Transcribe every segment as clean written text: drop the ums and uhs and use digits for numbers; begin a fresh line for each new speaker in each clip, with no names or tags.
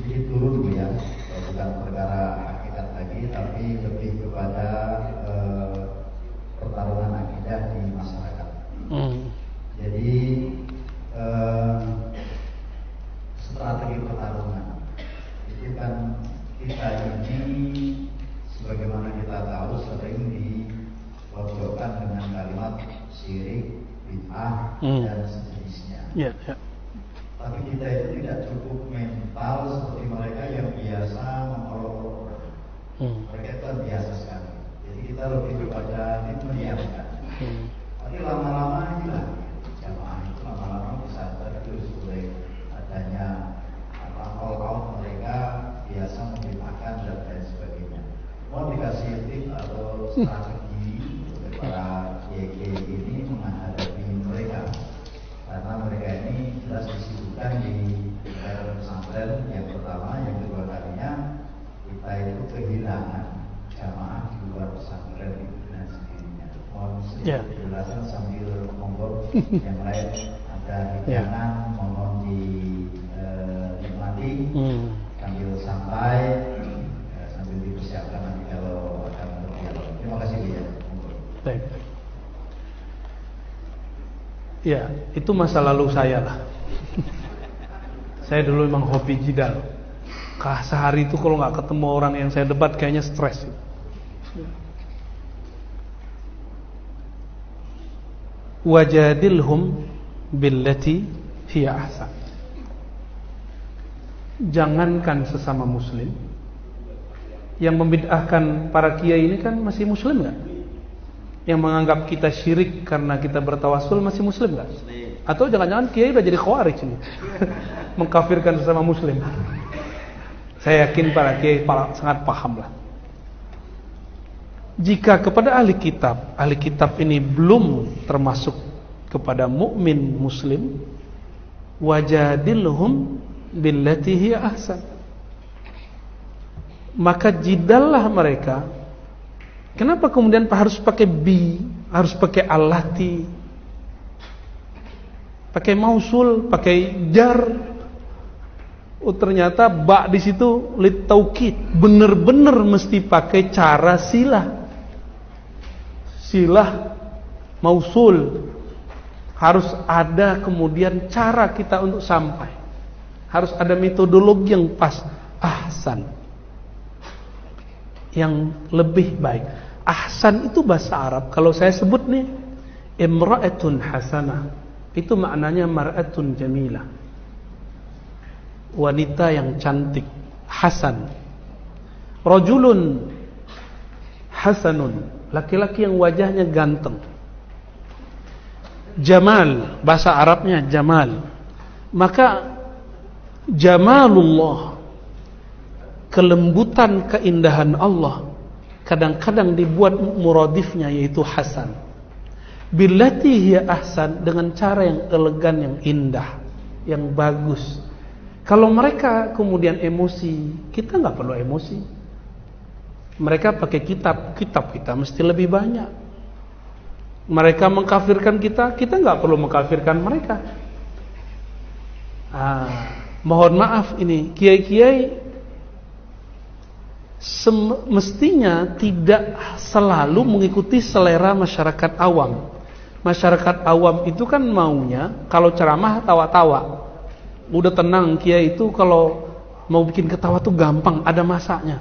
sedikit turun ya, bukan perkara akidah lagi, tapi lebih kepada pertarungan akidah di masyarakat. Jadi strategi pertarungan itu kan kita ini sebagaimana kita tahu sering dipojokkan dengan kalimat syirik, bid'ah dan sejenisnya. Tapi kita itu tidak cukup mental seperti mereka yang biasa mengolok-olok. Mereka itu biasa sekali. Jadi kita lebih kepada mendiamkan. Tapi lama-lama hilang. Jamaah itu lama-lama bisa tergerus oleh adanya all-out mereka biasa membid'ahkan dan lain sebagainya. Mau dikasih tip atau strategi oleh para YG ini menghadapi mereka. Karena mereka ini jelas disibukkan di pesantren yang pertama, yang kedua kalinya kita itu kehilangan jamaah di luar pesantren itu dengan sendirinya. Mohon sedikit penjelasan sambil monggo yang lain ada hidangan, mohon dinikmati sambil santai, sambil dipersiapkan nanti kalau akan berdialog. Terima kasih Bu ya.
Baik. Ya, itu masa lalu saya lah. Saya dulu memang hobi jidal. Sehari itu kalau nggak ketemu orang yang saya debat kayaknya stres. Wajadilhum billati hiya ahsan. Jangankan sesama muslim, yang membid'ahkan para kiai ini kan masih muslim nggak? Yang menganggap kita syirik karena kita bertawasul masih muslim nggak? Atau jangan-jangan kiai udah jadi khawarij ini, mengkafirkan sesama muslim? Saya yakin para kiai sangat paham lah. Jika kepada ahli kitab ini belum termasuk kepada mukmin muslim, wajadilhum billati hiya ahsan, maka jidallah mereka. Kenapa kemudian harus pakai bi, harus pakai allati, pakai mausul, pakai jar? Oh, ternyata ba di situ lit taukid, bener-bener mesti pakai cara silah mausul. Harus ada kemudian cara kita untuk sampai, harus ada metodologi yang pas, ahsan, yang lebih baik. Ahsan itu bahasa Arab. Kalau saya sebut nih imra'atun hasanah, itu maknanya mar'atun jamilah, wanita yang cantik. Hasan, rajulun hasanun, laki-laki yang wajahnya ganteng. Jamal, bahasa Arabnya jamal. Maka jamalullah, kelembutan, keindahan Allah, kadang-kadang dibuat muradifnya yaitu hasan. Billati hiya ahsan, dengan cara yang elegan, yang indah, yang bagus. Kalau mereka kemudian emosi, kita nggak perlu emosi. Mereka pakai kitab kita mesti lebih banyak. Mereka mengkafirkan kita nggak perlu mengkafirkan mereka. Mohon maaf, ini kiai-kiai semestinya tidak selalu mengikuti selera masyarakat awam. Masyarakat awam itu kan maunya kalau ceramah tawa-tawa. Udah tenang, kiai itu kalau mau bikin ketawa tuh gampang, ada masanya.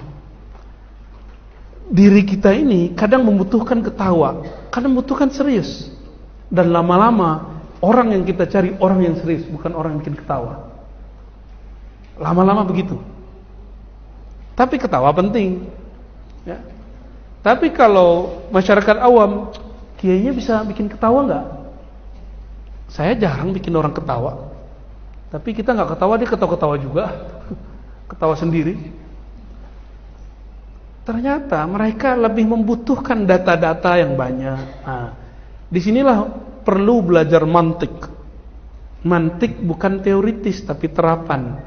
Diri kita ini kadang membutuhkan ketawa, kadang membutuhkan serius. Dan lama-lama orang yang kita cari orang yang serius, bukan orang yang bikin ketawa. Lama-lama begitu. Tapi ketawa penting ya. Tapi kalau masyarakat awam, kiainya bisa bikin ketawa nggak? Saya jarang bikin orang ketawa. Tapi kita nggak ketawa, dia ketawa-ketawa juga. Ketawa sendiri. Ternyata mereka lebih membutuhkan data-data yang banyak. Disinilah perlu belajar mantik. Mantik bukan teoritis tapi terapan.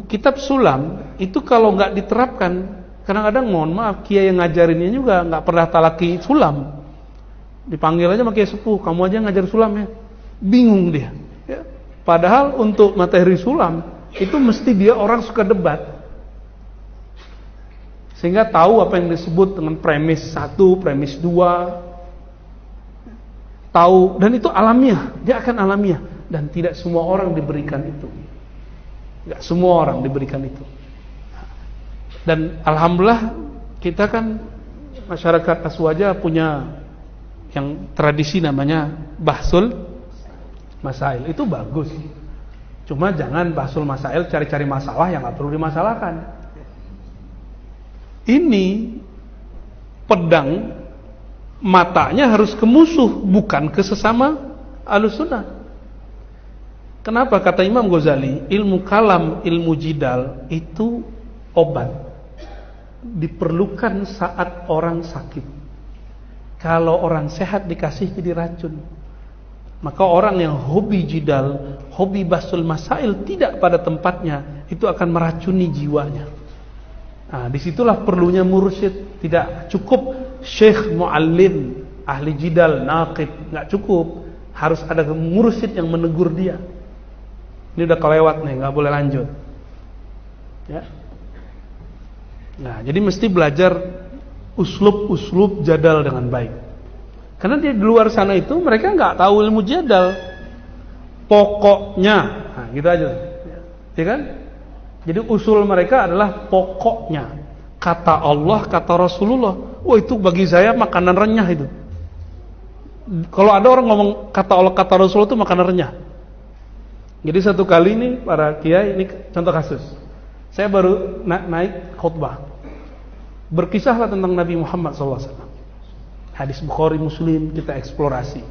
Kitab sulam itu kalau nggak diterapkan, kadang-kadang mohon maaf, kiai yang ngajarinnya juga nggak pernah talaki sulam. Dipanggil aja sama kiai sepuh, kamu aja ngajar sulam ya. Bingung dia. Ya. Padahal untuk materi sulam itu mesti dia orang suka debat, sehingga tahu apa yang disebut dengan premis 1, premis 2, tahu, dan itu alamiah, dia akan alamiah, dan tidak semua orang diberikan itu. Tidak semua orang diberikan itu. Dan alhamdulillah kita kan masyarakat Aswaja punya yang tradisi namanya bahsul masail. Itu bagus. Cuma jangan bahsul masail cari-cari masalah yang nggak perlu dimasalahkan. Ini pedang matanya harus ke musuh, bukan ke sesama Ahlussunnah. Kenapa? Kata Imam Ghazali, ilmu kalam, ilmu jidal itu obat, diperlukan saat orang sakit. Kalau orang sehat dikasih jadi racun. Maka orang yang hobi jidal, hobi bahsul masail tidak pada tempatnya, itu akan meracuni jiwanya. Nah, disitulah perlunya mursyid. Tidak cukup syekh muallim, ahli jidal, naqid, nggak cukup. Harus ada mursyid yang menegur dia. Ini udah kelewat nih, nggak boleh lanjut. Ya. Nah, jadi mesti belajar uslub jadal dengan baik. Karena di luar sana itu mereka nggak tahu ilmu jadal. Pokoknya, nah, gitu aja, ya kan? Jadi usul mereka adalah pokoknya. Kata Allah, kata Rasulullah. Wah, itu bagi saya makanan renyah itu. Kalau ada orang ngomong kata Allah, kata Rasulullah itu makanan renyah. Jadi satu kali ini para kiai, ini contoh kasus. Saya baru naik khutbah. Berkisahlah tentang Nabi Muhammad SAW. Hadis Bukhari Muslim kita eksplorasi.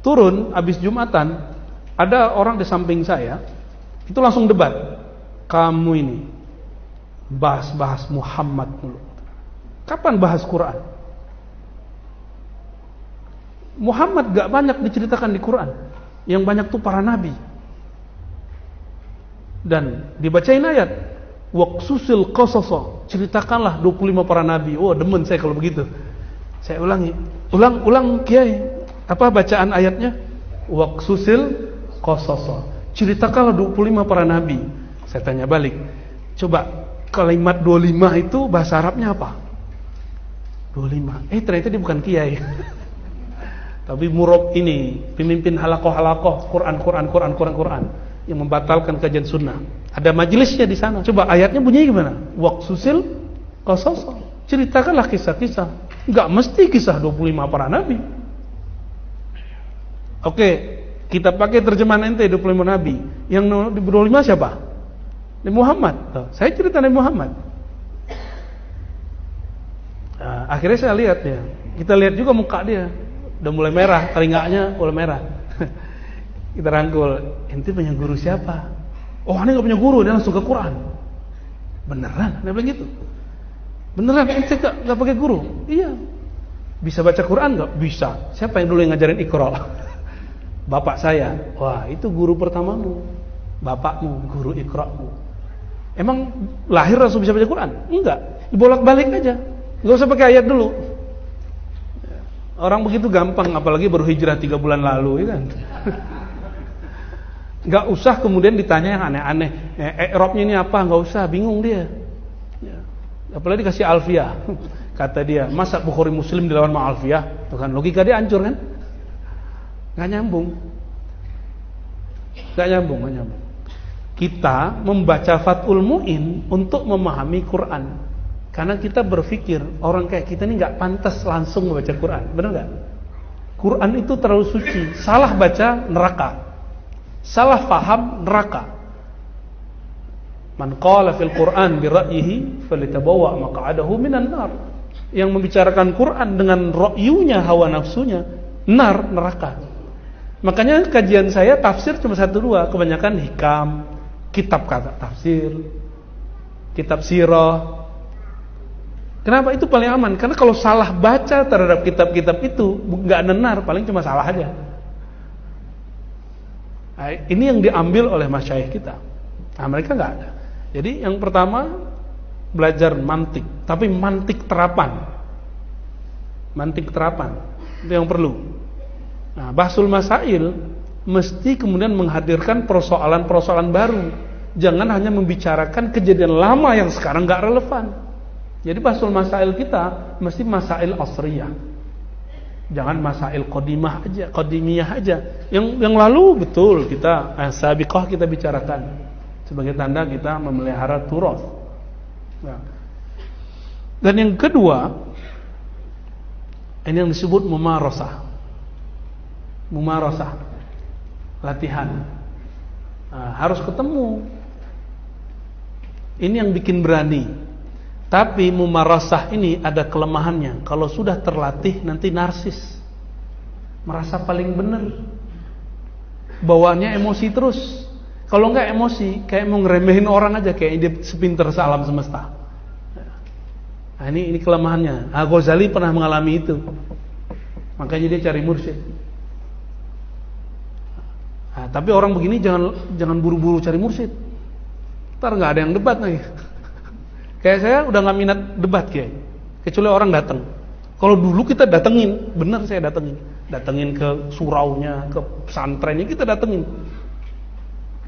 Turun habis Jumatan, ada orang di samping saya, itu langsung debat. Kamu ini bahas Muhammad dulu. Kapan bahas Quran? Muhammad gak banyak diceritakan di Quran. Yang banyak tuh para nabi. Dan dibacain ayat waqsusil qasasa, ceritakanlah 25 para nabi. Oh, demen saya kalau begitu. Saya ulangi. Ulang kiai. Apa bacaan ayatnya? Waqsusil qasasa, ceritakanlah 25 para nabi. Saya tanya balik. Coba kalimat 25 itu bahasa Arabnya apa? 25. Ternyata dia bukan kiai. Tapi murab ini, pemimpin halakoh Quran yang membatalkan kajian sunnah. Ada majelisnya di sana. Coba ayatnya bunyinya gimana? Waqsusil qasas. Ceritakanlah kisah-kisah. Enggak mesti kisah 25 para nabi. Oke, kita pakai terjemahan ente 25 nabi. Yang 25 siapa? Nabi Muhammad. Saya cerita Nabi Muhammad. Nah, akhirnya saya lihat ya. Kita lihat juga muka dia. Udah mulai merah, telinganya mulai merah. Kita rangkul, ente punya guru siapa? Oh, ini gak punya guru, dia langsung ke Quran. Beneran? Dia bilang gitu. Beneran, ente gak pakai guru? Iya. Bisa baca Quran gak? Bisa. Siapa yang dulu yang ngajarin Iqra? Bapak saya. Wah, itu guru pertamamu. Bapakmu, guru Iqra'mu. Emang lahir langsung bisa baca Quran? Enggak. Dibolak-balik aja. Gak usah pakai ayat dulu. Orang begitu gampang, apalagi baru hijrah 3 bulan lalu, ya kan? Gak usah kemudian ditanya yang aneh-aneh. I'rabnya ini apa? Gak usah, bingung dia. Ya. Apalagi dikasih alfiyah. Kata dia, masa Bukhari Muslim dilawan sama alfiyah? Tuh kan logika dia hancur kan? Gak nyambung. Kita membaca Fathul Mu'in untuk memahami Quran. Karena kita berpikir orang kayak kita ini gak pantas langsung membaca Quran. Benar gak? Quran itu terlalu suci. Salah baca neraka. Salah faham neraka. Man qala fil Quran bi ra'yihi falitabawa maq'adahu minan nar. Yang membicarakan Quran dengan ra'yunya, hawa nafsunya, neraka. Makanya kajian saya tafsir cuma 1-2, kebanyakan hikam, kitab kata tafsir, kitab sirah. Kenapa? Itu paling aman. Karena kalau salah baca terhadap kitab-kitab itu nggak benar, paling cuma salah aja. Nah, ini yang diambil oleh masyayikh kita. Nah, mereka nggak ada. Jadi yang pertama belajar mantik, tapi mantik terapan. Mantik terapan itu yang perlu. Nah, bahsul masail mesti kemudian menghadirkan persoalan-persoalan baru. Jangan hanya membicarakan kejadian lama yang sekarang nggak relevan. Jadi bahasul masail kita mesti masail asriyah. Jangan masail qadimiyah aja. Yang lalu betul kita sabiqah kita bicarakan sebagai tanda kita memelihara turas. Nah. Dan yang kedua, ini yang disebut mumarasah. Mumarasah, latihan. Nah, harus ketemu. Ini yang bikin berani. Tapi mumarasah ini ada kelemahannya. Kalau sudah terlatih nanti narsis, merasa paling benar, bawaannya emosi terus. Kalau enggak emosi, kayak mau ngeremehin orang aja, kayak dia sepinter alam semesta. Nah, ini kelemahannya. Ghazali pernah mengalami itu, makanya dia cari mursyid. Nah, tapi orang begini jangan buru-buru cari mursyid. Ntar nggak ada yang debat lagi. Kayak saya udah nggak minat debat kayak, kecuali orang datang. Kalau dulu kita datengin, bener saya datengin ke suraunya, ke pesantrennya kita datengin.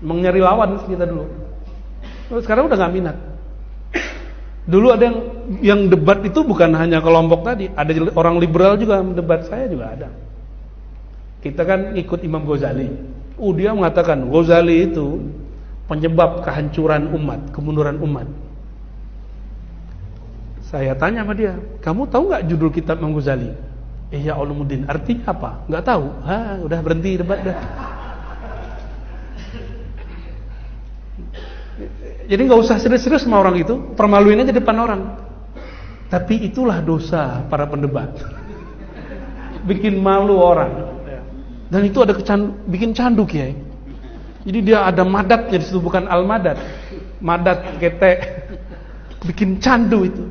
Emang nyari lawan kita dulu. Sekarang udah nggak minat. Dulu ada yang debat itu bukan hanya kelompok tadi, ada orang liberal juga debat, saya juga ada. Kita kan ikut Imam Ghazali. Dia mengatakan Ghazali itu penyebab kehancuran umat, kemunduran umat. Saya tanya sama dia, kamu tahu nggak judul kitab Imam Ghazali? Ihya Ulumuddin, artinya apa? Nggak tahu. Udah berhenti debat dah. Jadi nggak usah serius-serius sama orang itu, permaluin aja depan orang. Tapi itulah dosa para pendebat, bikin malu orang. Dan itu ada bikin candu kiai. Jadi dia ada madatnya di situ, bukan al-madat, madat ketek, bikin candu itu.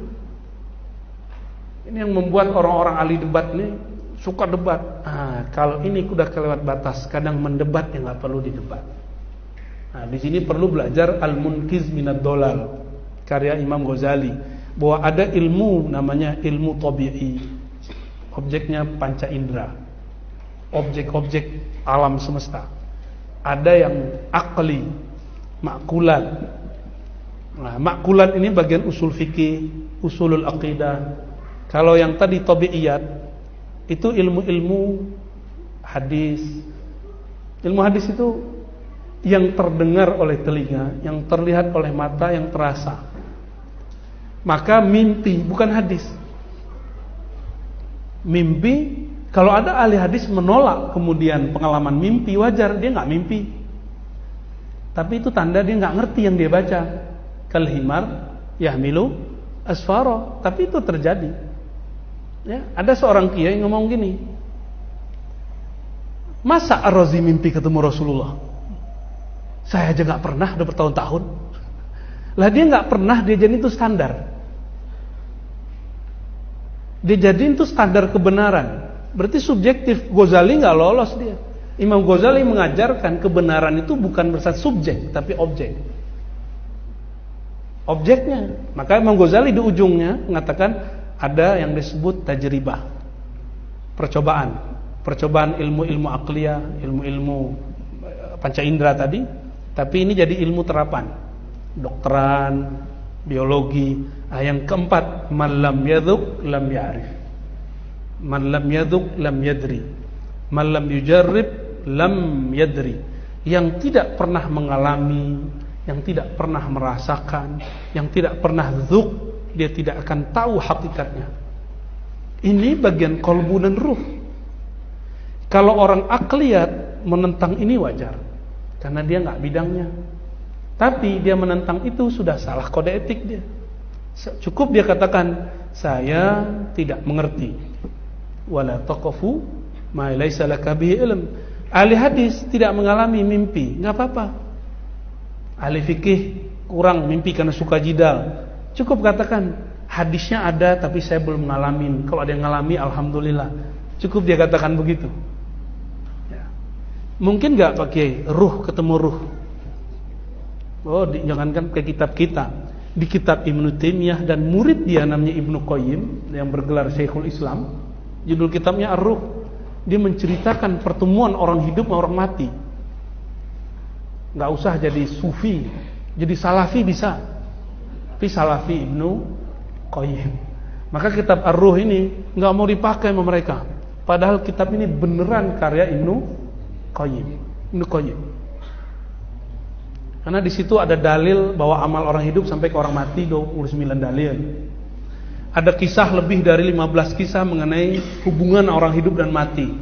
Ini yang membuat orang-orang ahli debat ini suka debat. Kalau ini udah kelewat batas, kadang mendebat yang nggak perlu didebat. Nah, di sini perlu belajar Al-Munqiz Minad Dolal, karya Imam Ghazali, bahwa ada ilmu namanya ilmu tabi'i, objeknya panca indera, objek-objek alam semesta. Ada yang akli, makulat. Nah, makulat ini bagian usul fikih, usulul aqidah. Kalau yang tadi tabi'iyat itu ilmu-ilmu hadis. Ilmu hadis itu yang terdengar oleh telinga, yang terlihat oleh mata, yang terasa. Maka mimpi bukan hadis. Mimpi, kalau ada ahli hadis menolak kemudian pengalaman mimpi, wajar, dia nggak mimpi. Tapi itu tanda dia nggak ngerti yang dia baca. Kalhimar yahmilu asfara, tapi itu terjadi. Ya, ada seorang kiai ngomong gini, masa Ar-Razi mimpi ketemu Rasulullah? Saya aja nggak pernah, udah bertahun-tahun. Lah dia nggak pernah, dia jadi itu standar. Dia jadi itu standar kebenaran. Berarti subjektif. Ghazali nggak lolos dia. Imam Ghazali mengajarkan kebenaran itu bukan bersifat subjek, tapi objek. Objeknya. Maka Imam Ghazali di ujungnya mengatakan ada yang disebut tajribah, percobaan ilmu-ilmu akliyah, ilmu-ilmu panca indera tadi, tapi ini jadi ilmu terapan, dokteran, biologi. Yang keempat, man lam yadhuq lam ya'rif, man lam yadhuq lam yadri, man lam yujarrib lam yadri. Yang tidak pernah mengalami, yang tidak pernah merasakan, yang tidak pernah dzuk, dia tidak akan tahu hakikatnya. Ini bagian kolbu dan ruh. Kalau orang akliyat menentang ini wajar, karena dia nggak bidangnya. Tapi dia menentang itu sudah salah kode etik dia. Cukup dia katakan, saya tidak mengerti. Wala taqafu ma laysa laka bihi ilm. Ahli hadis tidak mengalami mimpi, nggak apa-apa. Ahli fikih kurang mimpi karena suka jidal. Cukup katakan hadisnya ada tapi saya belum ngalamin. Kalau ada yang ngalami alhamdulillah. Cukup dia katakan begitu. Ya. Mungkin nggak pakai ruh ketemu ruh. Jangankan ke kitab kita. Di kitab Ibnu Taimiyah dan murid dia namanya Ibnu Qayyim yang bergelar Syekhul Islam, judul kitabnya Ar-Ruh. Dia menceritakan pertemuan orang hidup sama orang mati. Nggak usah jadi sufi, Jadi salafi bisa, tapi salafi Ibnu Qayyim. Maka kitab Ar-Ruh ini nggak mau dipakai sama mereka. Padahal kitab ini beneran karya Ibnu Qayyim. Karena di situ ada dalil bahwa amal orang hidup sampai ke orang mati, 29 dalil. Ada kisah lebih dari 15 kisah mengenai hubungan orang hidup dan mati.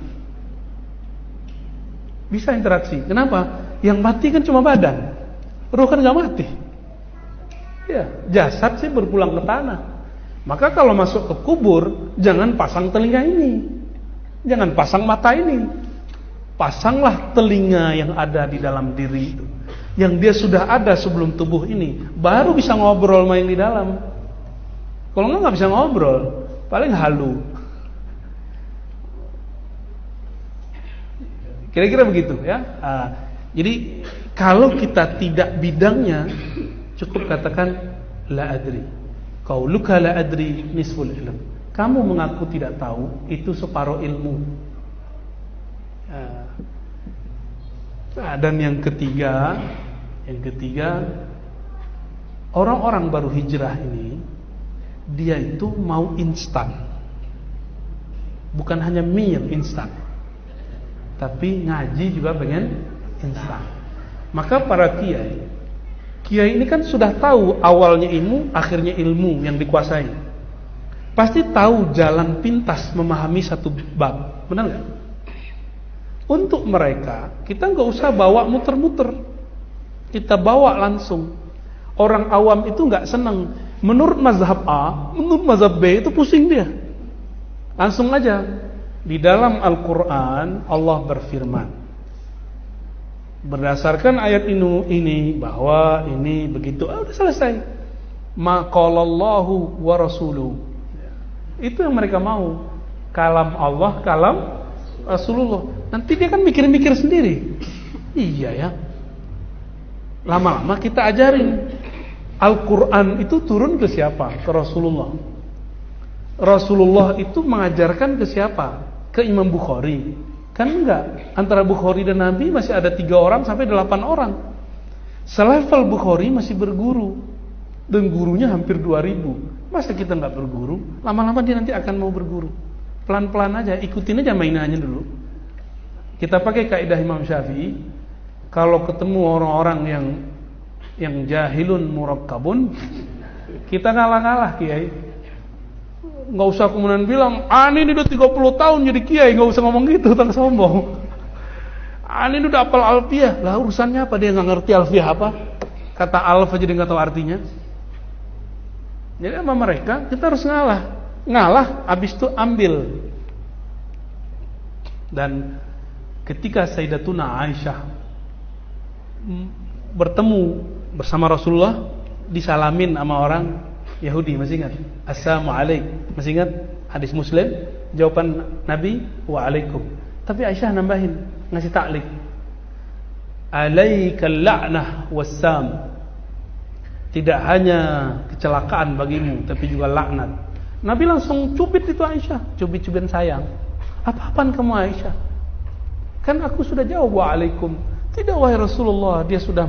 Bisa interaksi. Kenapa? Yang mati kan cuma badan, ruh kan nggak mati. Ya, jasad sih berpulang ke tanah. Maka kalau masuk ke kubur, jangan pasang telinga ini, jangan pasang mata ini. Pasanglah telinga yang ada di dalam diri itu, yang dia sudah ada sebelum tubuh ini, baru bisa ngobrol sama yang di dalam. Kalau nggak bisa ngobrol, paling halu. Kira-kira begitu ya. Jadi kalau kita tidak bidangnya, cukup katakan la adri. Qauluka la adri nisful ilm. Kamu mengaku tidak tahu, itu separuh ilmu. Dan yang ketiga, orang-orang baru hijrah ini, dia itu mau instan. Bukan hanya mie yang instan, tapi ngaji juga pengen instan. Maka para kiai ini kan sudah tahu awalnya ilmu, akhirnya ilmu yang dikuasai. Pasti tahu jalan pintas memahami satu bab, benar nggak? Untuk mereka, kita nggak usah bawa muter-muter, kita bawa langsung. Orang awam itu nggak senang. Menurut mazhab A, menurut mazhab B itu pusing dia. Langsung aja. Di dalam Al-Quran Allah berfirman, berdasarkan ayat ini bahwa ini begitu, udah selesai. Ma qalallahu wa rasuluhu. Itu yang mereka mau. Kalam Allah, kalam Rasulullah. Nanti dia kan mikir-mikir sendiri. Iya ya. Lama-lama kita ajarin. Al-Quran itu turun ke siapa? Ke Rasulullah. Rasulullah itu mengajarkan ke siapa? Ke Imam Bukhari. Kan enggak. Antara Bukhari dan Nabi masih ada 3 orang sampai 8 orang. Selevel Bukhari masih berguru. Dan gurunya hampir 2000. Masa kita enggak berguru? Lama-lama dia nanti akan mau berguru. Pelan-pelan aja, ikutin aja mainannya dulu. Kita pakai kaidah Imam Syafi'i. Kalau ketemu orang-orang yang jahilun murakkabun, kita ngalah-ngalah kiai. Nggak usah kemudian bilang, ini udah 30 tahun jadi kiai, nggak usah ngomong gitu, tak sombong. Ini udah hafal alfiah, lah urusannya apa, dia nggak ngerti alfiah apa? Kata alf aja dia nggak tahu artinya. Jadi sama mereka kita harus ngalah, habis itu ambil. Dan ketika Sayyidatuna Aisyah bertemu bersama Rasulullah, disalamin sama orang Yahudi, masih ingat? Assalamualaikum, masih ingat hadis Muslim? Jawaban Nabi, waalaikum. Tapi Aisyah nambahin, ngasih ta'liq, alaikal la'nah wassam. Tidak hanya kecelakaan bagimu, tapi juga laknat. Nabi langsung cubit itu Aisyah, cubit-cubitan sayang. Apa-apaan kamu Aisyah? Kan aku sudah jawab waalaikum. Tidak wahai Rasulullah, dia sudah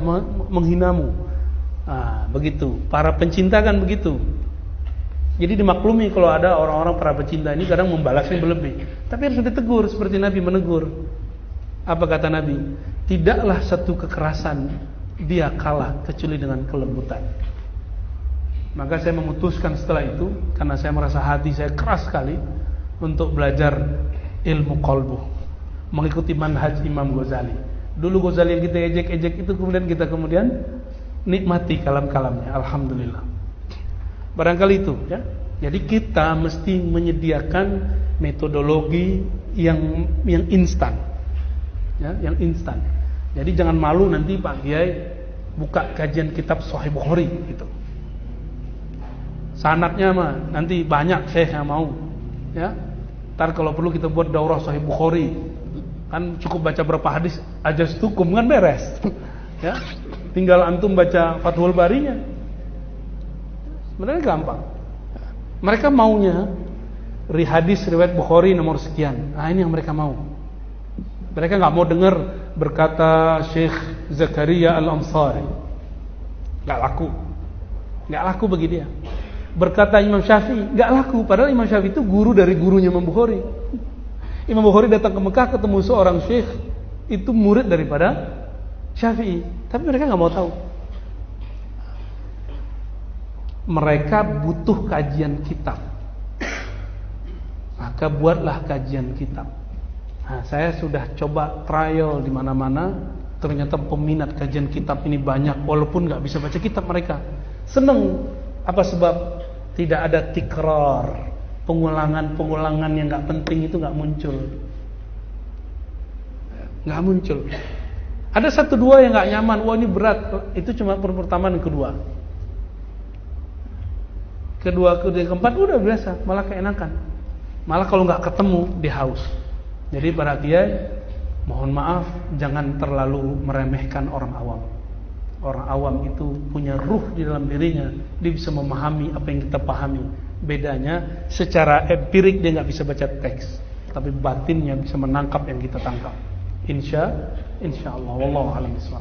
menghinamu. Begitu. Para pencinta kan begitu. Jadi dimaklumi kalau ada orang-orang para pencinta ini kadang membalasnya berlebih. Tapi harus ditegur seperti Nabi menegur. Apa kata Nabi? Tidaklah satu kekerasan dia kalah kecuali dengan kelembutan. Maka saya memutuskan setelah itu, karena saya merasa hati saya keras sekali untuk belajar ilmu qalbu, mengikuti manhaj Imam Ghazali. Dulu Ghazali yang kita ejek-ejek itu kita kemudian nikmati kalam-kalamnya. Alhamdulillah. Barangkali itu ya. Jadi kita mesti menyediakan metodologi yang instan. Ya, yang instan. Jadi jangan malu nanti Pak Kiai buka kajian kitab Sahih Bukhari gitu. Sanadnya mah nanti banyak syekh yang mau. Ya. Ntar kalau perlu kita buat daurah Sahih Bukhari. Kan cukup baca berapa hadis aja setukum kan beres. Ya. Tinggal antum baca Fathul Barinya. Sebenarnya gampang. Mereka maunya hadis riwayat Bukhari nomor sekian. Ini yang mereka mau. Mereka nggak mau dengar berkata Syekh Zakaria Al-Ansari. nggak laku bagi dia. Berkata Imam Syafi'i, nggak laku, padahal Imam Syafi'i itu guru dari gurunya Imam Bukhari. Imam Bukhari datang ke Mekah ketemu seorang syekh, itu murid daripada Syafi'i, tapi mereka nggak mau tahu. Mereka butuh kajian kitab, maka buatlah kajian kitab. Nah, saya sudah coba trial di mana-mana, ternyata peminat kajian kitab ini banyak, walaupun nggak bisa baca kitab mereka seneng. Apa sebab? Tidak ada tikrar, pengulangan yang nggak penting itu nggak muncul. Ada satu dua yang nggak nyaman, wah ini berat, itu cuma pertama dan kedua, yang keempat udah biasa, malah keenakan. Malah kalau nggak ketemu dia haus. Jadi para kiai, mohon maaf, jangan terlalu meremehkan orang awam. Orang awam itu punya ruh di dalam dirinya, dia bisa memahami apa yang kita pahami. Bedanya secara empirik dia nggak bisa baca teks, tapi batinnya bisa menangkap yang kita tangkap. Insya Allah, wallahu a'lam bishawab.